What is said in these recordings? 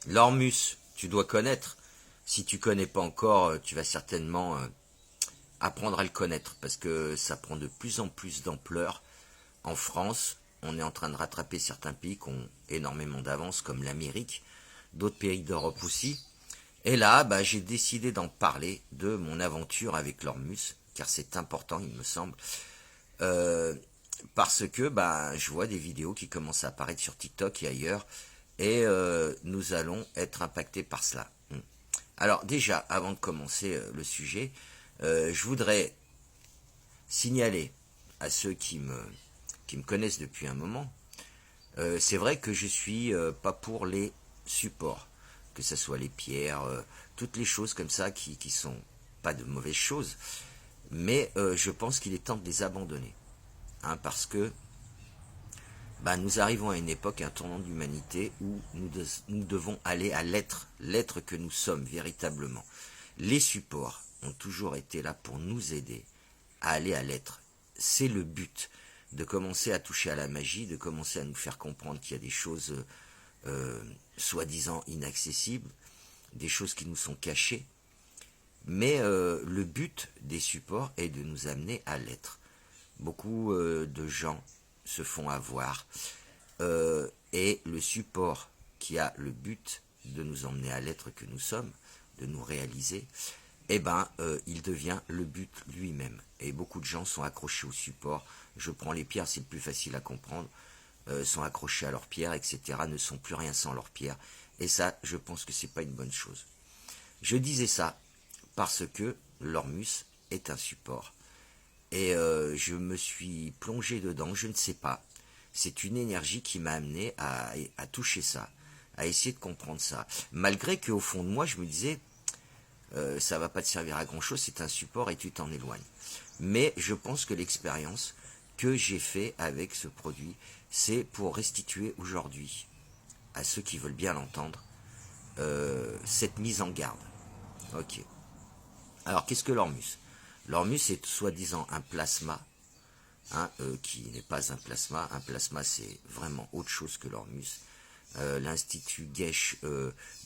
L'Ormus, tu dois connaître. Si tu connais pas encore, tu vas certainement apprendre à le connaître parce que ça prend de plus en plus d'ampleur. En France, on est en train de rattraper certains pays qui ont énormément d'avance, comme l'Amérique, d'autres pays d'Europe aussi. Et là, j'ai décidé d'en parler de mon aventure avec l'Ormus, car c'est important, il me semble, euh, parce que je vois des vidéos qui commencent à apparaître sur TikTok et ailleurs, et nous allons être impactés par cela. Alors déjà, avant de commencer le sujet, je voudrais signaler à ceux qui me connaissent depuis un moment, c'est vrai que je suis pas pour les supports, que ce soit les pierres, toutes les choses comme ça qui sont pas de mauvaises choses, mais je pense qu'il est temps de les abandonner, parce que nous arrivons à une époque, un tournant d'humanité où nous devons aller à l'être que nous sommes véritablement. Les supports ont toujours été là pour nous aider à aller à l'être. C'est le but de commencer à toucher à la magie, de commencer à nous faire comprendre qu'il y a des choses soi-disant inaccessibles, des choses qui nous sont cachées, mais le but des supports est de nous amener à l'être. Beaucoup de gens se font avoir, et le support qui a le but de nous emmener à l'être que nous sommes, de nous réaliser, il devient le but lui-même. Et beaucoup de gens sont accrochés au support. Je prends les pierres, c'est le plus facile à comprendre. Sont accrochés à leurs pierres, etc. Ne sont plus rien sans leurs pierres. Et ça, je pense que c'est pas une bonne chose. Je disais ça parce que l'Ormus est un support. Et je me suis plongé dedans, je ne sais pas. C'est une énergie qui m'a amené à toucher ça, à essayer de comprendre ça. Malgré qu'au fond de moi, je me disais, ça va pas te servir à grand chose, c'est un support et tu t'en éloignes. Mais je pense que l'expérience que j'ai fait avec ce produit, c'est pour restituer aujourd'hui, à ceux qui veulent bien l'entendre, cette mise en garde. Ok. Alors qu'est-ce que l'Ormus? L'Ormus est soi-disant un plasma, qui n'est pas un plasma. Un plasma, c'est vraiment autre chose que l'Ormus. L'Institut Gesch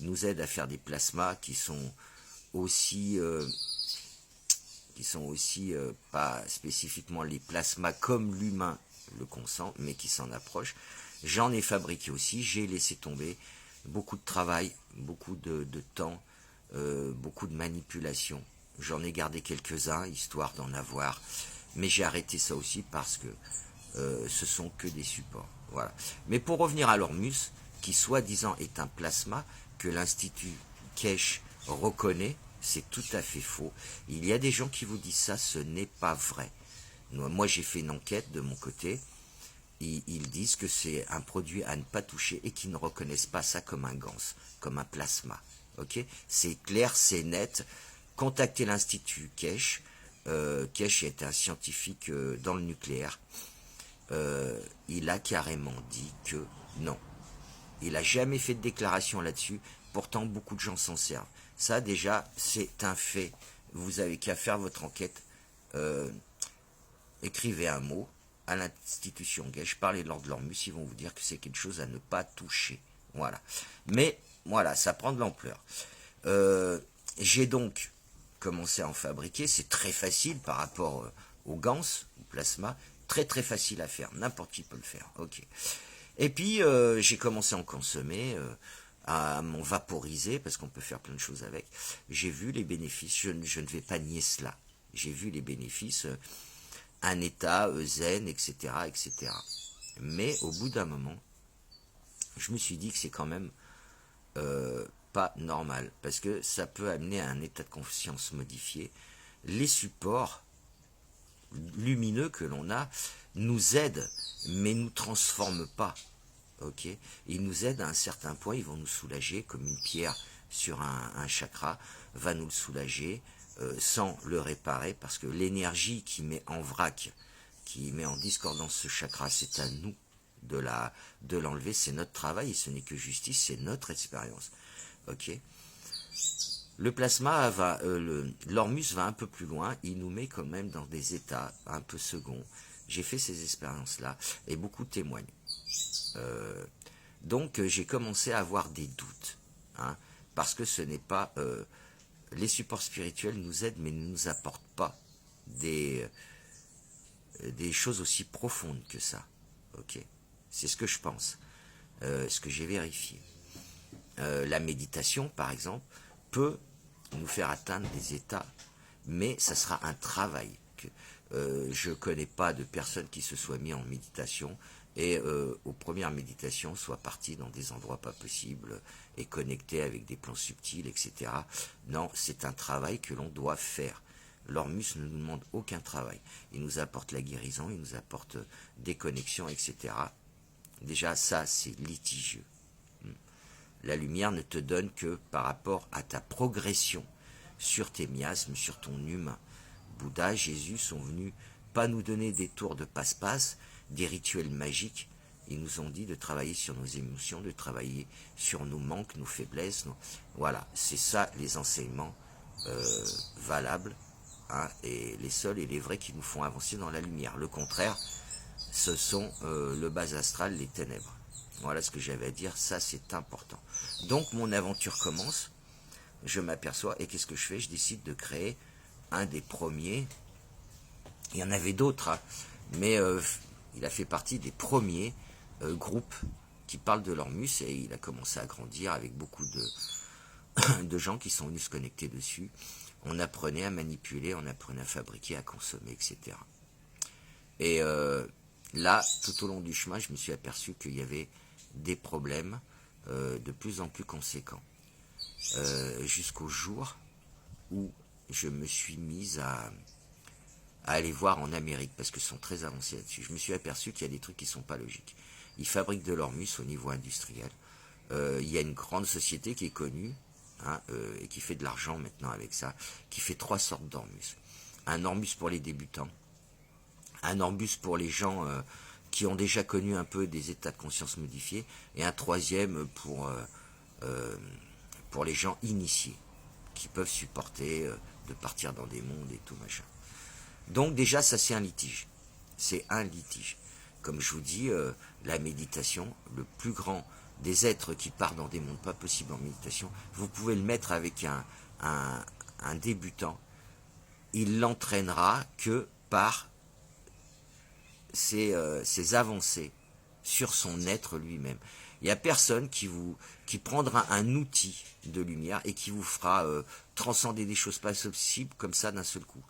nous aide à faire des plasmas qui sont aussi pas spécifiquement les plasmas comme l'humain le consent, mais qui s'en approchent. J'en ai fabriqué aussi, j'ai laissé tomber beaucoup de travail, beaucoup de temps, beaucoup de manipulation. J'en ai gardé quelques-uns, histoire d'en avoir, mais j'ai arrêté ça aussi parce que ce sont que des supports. Voilà. Mais pour revenir à l'Ormus, qui soi-disant est un plasma, que l'Institut Kesh reconnaît, c'est tout à fait faux. Il y a des gens qui vous disent ça, ce n'est pas vrai. Moi, j'ai fait une enquête de mon côté. Ils disent que c'est un produit à ne pas toucher et qu'ils ne reconnaissent pas ça comme un gans, comme un plasma. Ok, c'est clair, c'est net. Contactez l'Institut Kesh. Kesh est un scientifique dans le nucléaire. Il a carrément dit que non. Il n'a jamais fait de déclaration là-dessus. Pourtant, beaucoup de gens s'en servent. Ça, déjà, c'est un fait. Vous avez qu'à faire votre enquête. Écrivez un mot à l'institution Gesch, parlez de l'Ormus, ils vont vous dire que c'est quelque chose à ne pas toucher. Voilà. Mais, voilà, ça prend de l'ampleur. J'ai donc commencé à en fabriquer. C'est très facile par rapport aux gans, au plasma. Très très facile à faire. N'importe qui peut le faire. Ok. Et puis, j'ai commencé à en consommer, à m'en vaporiser, parce qu'on peut faire plein de choses avec. J'ai vu les bénéfices, je ne vais pas nier cela. J'ai vu les bénéfices, un état zen, etc., etc. Mais au bout d'un moment, je me suis dit que c'est quand même pas normal, parce que ça peut amener à un état de conscience modifié. Les supports lumineux que l'on a nous aident, mais nous transforment pas. Ok, ils nous aident à un certain point, ils vont nous soulager, comme une pierre sur un chakra va nous le soulager sans le réparer, parce que l'énergie qui met en vrac, qui met en discordance ce chakra, c'est à nous de l'enlever, c'est notre travail et ce n'est que justice, c'est notre expérience. Ok. Le plasma l'Ormus va un peu plus loin, il nous met quand même dans des états un peu seconds. J'ai fait ces expériences-là et beaucoup témoignent. Donc j'ai commencé à avoir des doutes. hein, parce que ce n'est pas... les supports spirituels nous aident, mais ne nous apportent pas des choses aussi profondes que ça. Ok, c'est ce que je pense, ce que j'ai vérifié. La méditation, par exemple, peut nous faire atteindre des états, mais ça sera un travail. Je ne connais pas de personne qui se soit mis en méditation et aux premières méditations soit parti dans des endroits pas possibles et connecté avec des plans subtils, etc. Non, c'est un travail que l'on doit faire. L'Ormus ne nous demande aucun travail. Il nous apporte la guérison, il nous apporte des connexions, etc. Déjà, ça, c'est litigieux. La lumière ne te donne que par rapport à ta progression sur tes miasmes, sur ton humain. Bouddha, Jésus sont venus pas nous donner des tours de passe-passe, des rituels magiques. Ils nous ont dit de travailler sur nos émotions, de travailler sur nos manques, nos faiblesses. Voilà, c'est ça les enseignements valables, hein, et les seuls et les vrais qui nous font avancer dans la lumière. Le contraire, ce sont le bas astral, les ténèbres. Voilà ce que j'avais à dire, ça c'est important. Donc mon aventure commence, je m'aperçois, et qu'est-ce que je fais? Je décide de créer un des premiers, il y en avait d'autres, hein, mais il a fait partie des premiers groupes qui parlent de l'Ormus, et il a commencé à grandir avec beaucoup de gens qui sont venus se connecter dessus. On apprenait à manipuler, on apprenait à fabriquer, à consommer, etc. Et là, tout au long du chemin, je me suis aperçu qu'il y avait des problèmes de plus en plus conséquents. Jusqu'au jour où je me suis mise à aller voir en Amérique, parce qu'ils sont très avancés là-dessus. Je me suis aperçu qu'il y a des trucs qui ne sont pas logiques. Ils fabriquent de l'Ormus au niveau industriel. Il y a une grande société qui est connue, hein, et qui fait de l'argent maintenant avec ça, qui fait 3 sortes d'Ormus. Un Ormus pour les débutants, un Ormus pour les gens qui ont déjà connu un peu des états de conscience modifiés, et un troisième pour les gens initiés, qui peuvent supporter de partir dans des mondes et tout machin. Donc déjà, ça c'est un litige. C'est un litige. Comme je vous dis, la méditation, le plus grand des êtres qui part dans des mondes pas possibles en méditation, vous pouvez le mettre avec un débutant, il l'entraînera que par ses avancées sur son être lui-même. Il n'y a personne qui prendra un outil de lumière et qui vous fera transcender des choses pas possibles comme ça d'un seul coup.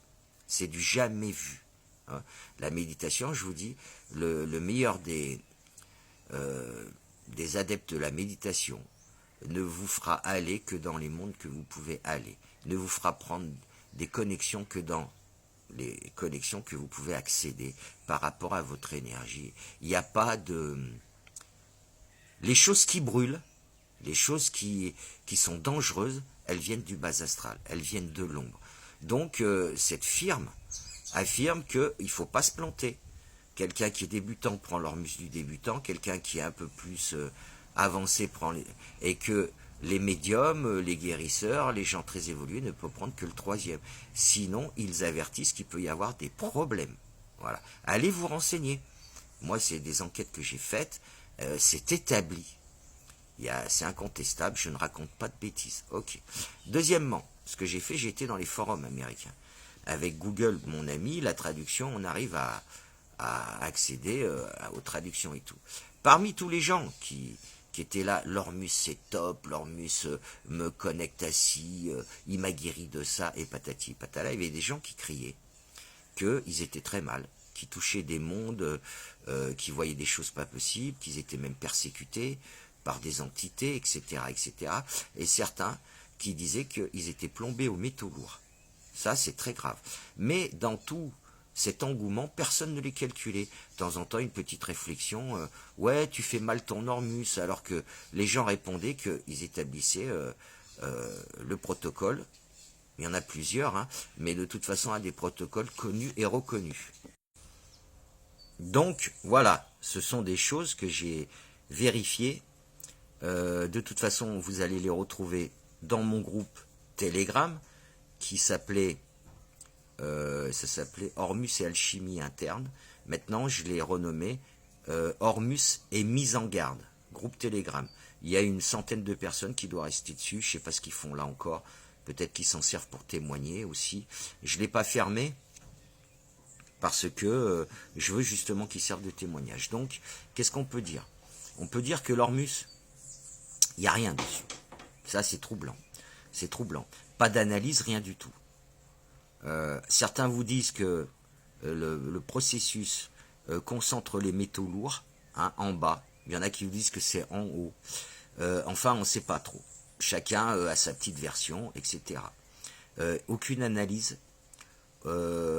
C'est du jamais vu. Hein. La méditation, je vous dis, le meilleur des adeptes de la méditation ne vous fera aller que dans les mondes que vous pouvez aller. Ne vous fera prendre des connexions que dans les connexions que vous pouvez accéder par rapport à votre énergie. Il n'y a pas de... Les choses qui brûlent, les choses qui sont dangereuses, elles viennent du bas astral, elles viennent de l'ombre. Donc cette firme affirme qu'il ne faut pas se planter. Quelqu'un qui est débutant prend l'Ormus du débutant, quelqu'un qui est un peu plus avancé prend les... Et que les médiums, les guérisseurs, les gens très évolués ne peuvent prendre que le troisième. Sinon, ils avertissent qu'il peut y avoir des problèmes. Voilà. Allez vous renseigner. Moi, c'est des enquêtes que j'ai faites. C'est établi. C'est incontestable. Je ne raconte pas de bêtises. Ok. Deuxièmement, ce que j'ai fait, j'ai été dans les forums américains. Avec Google, mon ami, la traduction, on arrive à accéder aux traductions et tout. Parmi tous les gens qui étaient là, l'Ormus c'est top, l'Ormus me connecte à ci, il m'a guéri de ça, et patati patala, il y avait des gens qui criaient qu'ils étaient très mal, qui touchaient des mondes, qui voyaient des choses pas possibles, qu'ils étaient même persécutés par des entités, etc., etc., et certains qui disaient qu'ils étaient plombés aux métaux lourds. Ça, c'est très grave. Mais dans tout cet engouement, personne ne les calculait. De temps en temps, une petite réflexion, ouais, tu fais mal ton Ormus, alors que les gens répondaient qu'ils établissaient le protocole. Il y en a plusieurs, hein, mais de toute façon, un des protocoles connus et reconnus. Donc, voilà, ce sont des choses que j'ai vérifiées. De toute façon, vous allez les retrouver dans mon groupe Telegram, qui s'appelait Ormus et Alchimie Interne. Maintenant, je l'ai renommé Ormus et Mise en Garde, groupe Telegram. Il y a une centaine de personnes qui doivent rester dessus. Je sais pas ce qu'ils font là encore. Peut-être qu'ils s'en servent pour témoigner aussi. Je l'ai pas fermé parce que je veux justement qu'ils servent de témoignage. Donc, qu'est-ce qu'on peut dire? On peut dire que l'Ormus, il n'y a rien dessus. Ça, c'est troublant. C'est troublant. Pas d'analyse, rien du tout. Certains vous disent que le processus concentre les métaux lourds hein, en bas. Il y en a qui vous disent que c'est en haut. Enfin, on ne sait pas trop. Chacun a sa petite version, etc. Aucune analyse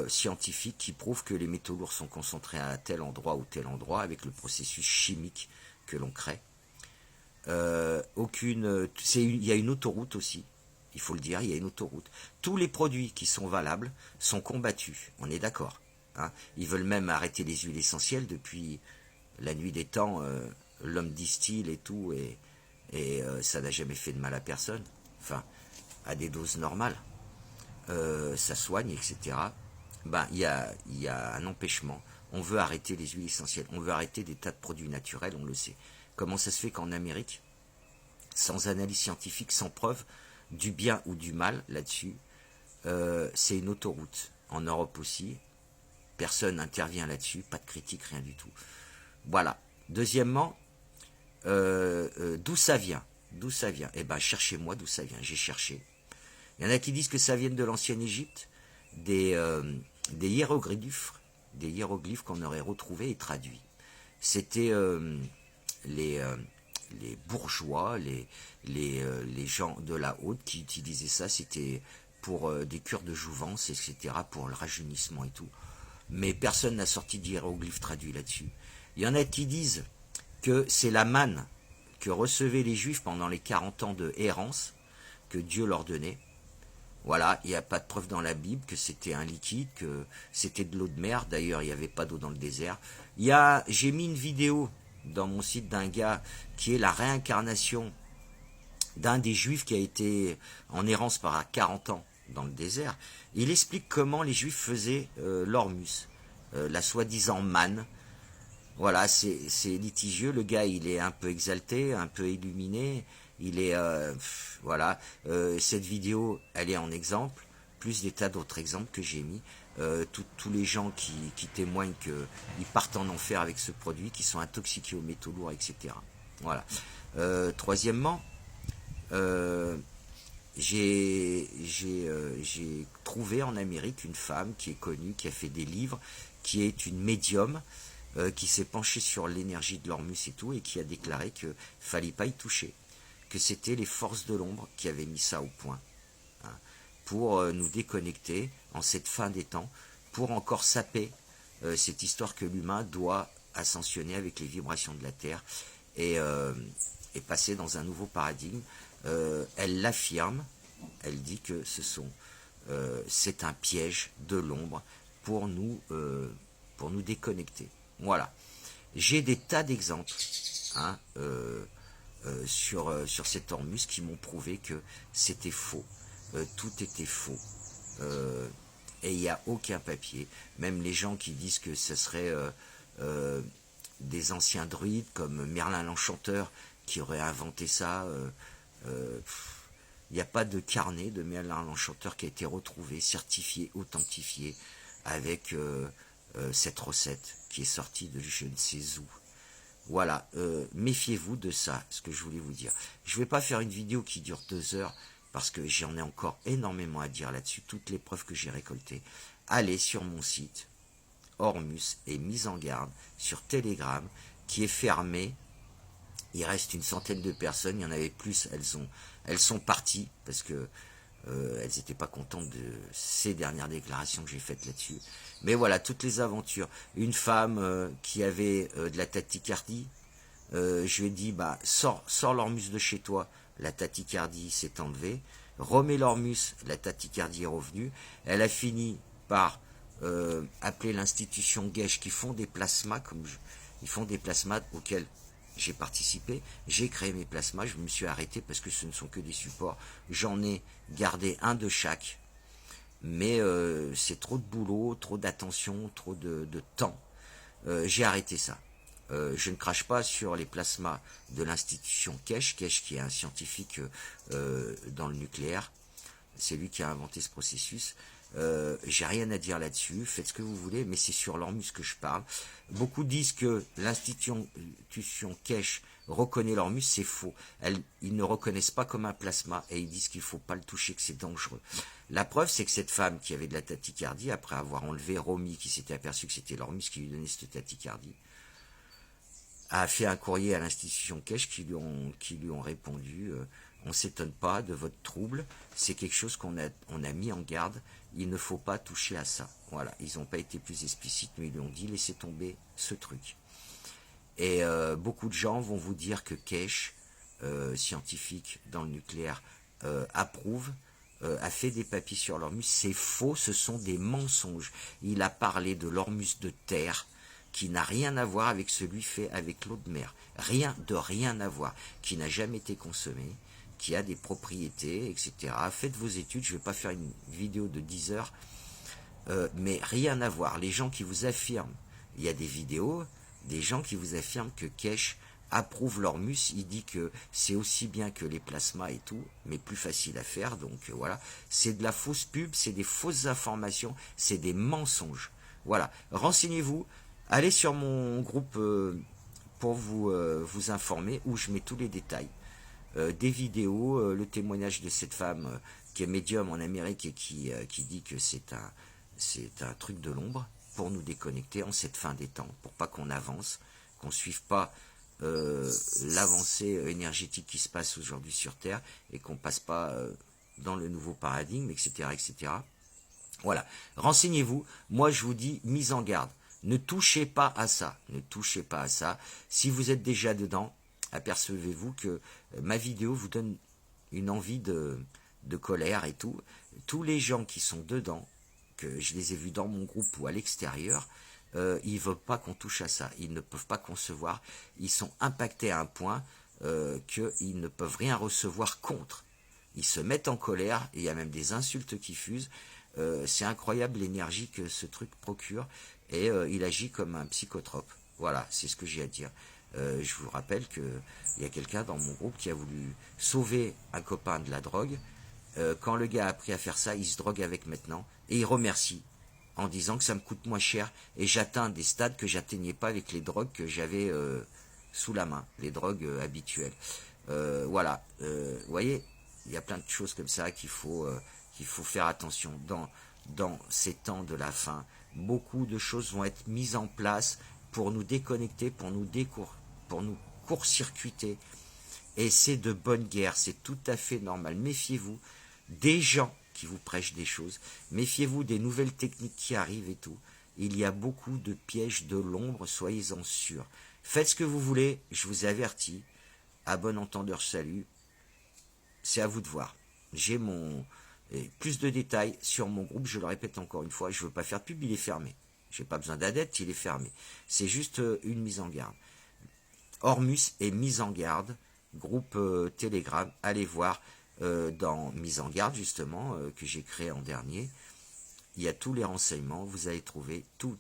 scientifique qui prouve que les métaux lourds sont concentrés à tel endroit ou tel endroit avec le processus chimique que l'on crée. Il y a une autoroute aussi, il faut le dire, il y a une autoroute. Tous les produits qui sont valables sont combattus, on est d'accord. Hein. Ils veulent même arrêter les huiles essentielles depuis la nuit des temps, l'homme distille et tout, et ça n'a jamais fait de mal à personne, enfin, à des doses normales. Ça soigne, etc. Ben, il y a un empêchement. On veut arrêter les huiles essentielles, on veut arrêter des tas de produits naturels, on le sait. Comment ça se fait qu'en Amérique, sans analyse scientifique, sans preuve du bien ou du mal là-dessus, c'est une autoroute. En Europe aussi, personne n'intervient là-dessus, pas de critique, rien du tout. Voilà. Deuxièmement, d'où ça vient? D'où ça vient? Eh ben, cherchez-moi d'où ça vient. J'ai cherché. Il y en a qui disent que ça vient de l'ancienne Égypte, des hiéroglyphes qu'on aurait retrouvés et traduits. C'était les bourgeois, les gens de la haute qui utilisaient ça. C'était pour des cures de jouvence, etc., pour le rajeunissement et tout. Mais personne n'a sorti d'hiéroglyphes traduits là-dessus. Il y en a qui disent que c'est la manne que recevaient les Juifs pendant les 40 ans de errance que Dieu leur donnait. Voilà, il n'y a pas de preuve dans la Bible que c'était un liquide, que c'était de l'eau de mer. D'ailleurs, il n'y avait pas d'eau dans le désert. J'ai mis une vidéo dans mon site d'un gars qui est la réincarnation d'un des Juifs qui a été en errance par 40 ans dans le désert. Il explique comment les Juifs faisaient l'ormus, la soi-disant manne. Voilà, c'est litigieux. Le gars, il est un peu exalté, un peu illuminé. Il est voilà. Cette vidéo, elle est en exemple, plus des tas d'autres exemples que j'ai mis. Tous les gens qui témoignent qu'ils partent en enfer avec ce produit, qui sont intoxiqués aux métaux lourds, etc. Voilà. Troisièmement, j'ai trouvé en Amérique une femme qui est connue, qui a fait des livres, qui est une médium, qui s'est penchée sur l'énergie de l'Ormus et tout, et qui a déclaré qu'il ne fallait pas y toucher, que c'était les forces de l'ombre qui avaient mis ça au point, hein, pour nous déconnecter en cette fin des temps, pour encore saper cette histoire que l'humain doit ascensionner avec les vibrations de la Terre et passer dans un nouveau paradigme. Elle l'affirme, elle dit que c'est un piège de l'ombre pour nous déconnecter. Voilà. J'ai des tas d'exemples hein, sur cet Ormus qui m'ont prouvé que c'était faux. Tout était faux. Et il n'y a aucun papier. Même les gens qui disent que ce serait des anciens druides comme Merlin l'Enchanteur qui aurait inventé ça. Il n'y a pas de carnet de Merlin l'Enchanteur qui a été retrouvé, certifié, authentifié avec cette recette qui est sortie de je ne sais où. Voilà, méfiez-vous de ça, ce que je voulais vous dire. Je ne vais pas faire une vidéo qui dure 2 heures, parce que j'en ai encore énormément à dire là-dessus, toutes les preuves que j'ai récoltées. Allez sur mon site, Ormus est mis en garde sur Telegram, qui est fermé. Il reste une centaine de personnes, il y en avait plus, elles sont parties, parce que elles n'étaient pas contentes de ces dernières déclarations que j'ai faites là-dessus. Mais voilà, toutes les aventures. Une femme qui avait de la tachycardie, je lui ai dit, bah, sors l'Ormus de chez toi. La tachycardie s'est enlevée. Remets l'Ormus, la tachycardie est revenue. Elle a fini par appeler l'institution Gesh qui font des plasmas, ils font des plasmas auxquels j'ai participé, j'ai créé mes plasmas, je me suis arrêté parce que ce ne sont que des supports, j'en ai gardé un de chaque, mais c'est trop de boulot, trop d'attention, trop de temps, j'ai arrêté ça. Je ne crache pas sur les plasmas de l'institution Kesh qui est un scientifique dans le nucléaire. C'est lui qui a inventé ce processus. J'ai rien à dire là-dessus, faites ce que vous voulez, mais c'est sur l'Ormus que je parle. Beaucoup disent que l'institution Kesh reconnaît l'Ormus, c'est faux. Ils ne reconnaissent pas comme un plasma et ils disent qu'il ne faut pas le toucher, que c'est dangereux. La preuve, c'est que cette femme qui avait de la tachycardie, après avoir enlevé Romy, qui s'était aperçu que c'était l'Ormus qui lui donnait cette tachycardie, a fait un courrier à l'institution Kesh qui lui ont répondu on ne s'étonne pas de votre trouble, c'est quelque chose qu'on a mis en garde, il ne faut pas toucher à ça. Voilà, ils n'ont pas été plus explicites, mais ils lui ont dit laissez tomber ce truc. Et beaucoup de gens vont vous dire que Kesh, scientifique dans le nucléaire, approuve, a fait des papiers sur l'Ormus. C'est faux, ce sont des mensonges. Il a parlé de l'Ormus de terre, qui n'a rien à voir avec celui fait avec l'eau de mer. Rien à voir, qui n'a jamais été consommé, qui a des propriétés, etc. Faites vos études, je ne vais pas faire une vidéo de 10 heures, mais rien à voir. Les gens qui vous affirment, il y a des vidéos, des gens qui vous affirment que Kesh approuve l'Ormus, il dit que c'est aussi bien que les plasmas et tout, mais plus facile à faire, donc voilà. C'est de la fausse pub, c'est des fausses informations, c'est des mensonges. Voilà, renseignez-vous, allez sur mon groupe pour vous informer, où je mets tous les détails. Des vidéos, le témoignage de cette femme qui est médium en Amérique et qui dit que c'est un truc de l'ombre pour nous déconnecter en cette fin des temps, pour pas qu'on avance, qu'on ne suive pas l'avancée énergétique qui se passe aujourd'hui sur Terre et qu'on passe pas dans le nouveau paradigme, etc., etc. Voilà, renseignez-vous. Moi, je vous dis, mise en garde. Ne touchez pas à ça. Ne touchez pas à ça. Si vous êtes déjà dedans, apercevez-vous que ma vidéo vous donne une envie de colère et tout. Tous les gens qui sont dedans, que je les ai vus dans mon groupe ou à l'extérieur, ils ne veulent pas qu'on touche à ça. Ils ne peuvent pas concevoir. Ils sont impactés à un point qu'ils ne peuvent rien recevoir contre. Ils se mettent en colère et il y a même des insultes qui fusent. C'est incroyable l'énergie que ce truc procure et il agit comme un psychotrope. Voilà, c'est ce que j'ai à dire. Je vous rappelle qu'il y a quelqu'un dans mon groupe qui a voulu sauver un copain de la drogue. Quand le gars a appris à faire ça, il se drogue avec maintenant et il remercie en disant que ça me coûte moins cher et j'atteins des stades que j'atteignais pas avec les drogues que j'avais sous la main, les drogues habituelles. Voilà, vous voyez, il y a plein de choses comme ça qu'il faut faire attention. Dans ces temps de la fin, beaucoup de choses vont être mises en place pour nous déconnecter, pour nous court-circuiter. Et c'est de bonne guerre, c'est tout à fait normal. Méfiez-vous des gens qui vous prêchent des choses. Méfiez-vous des nouvelles techniques qui arrivent et tout. Il y a beaucoup de pièges de l'ombre, soyez-en sûrs. Faites ce que vous voulez, je vous ai averti. À bon entendeur, salut. C'est à vous de voir. J'ai plus de détails sur mon groupe, je le répète encore une fois, je ne veux pas faire de pub, il est fermé. Je n'ai pas besoin d'adeptes, il est fermé. C'est juste une mise en garde. Ormus est mise en garde, groupe Telegram, allez voir dans mise en garde justement, que j'ai créé en dernier. Il y a tous les renseignements, vous allez trouver tout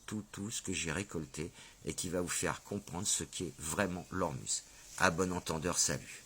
ce que j'ai récolté et qui va vous faire comprendre ce qu'est vraiment l'Ormus. À bon entendeur, salut.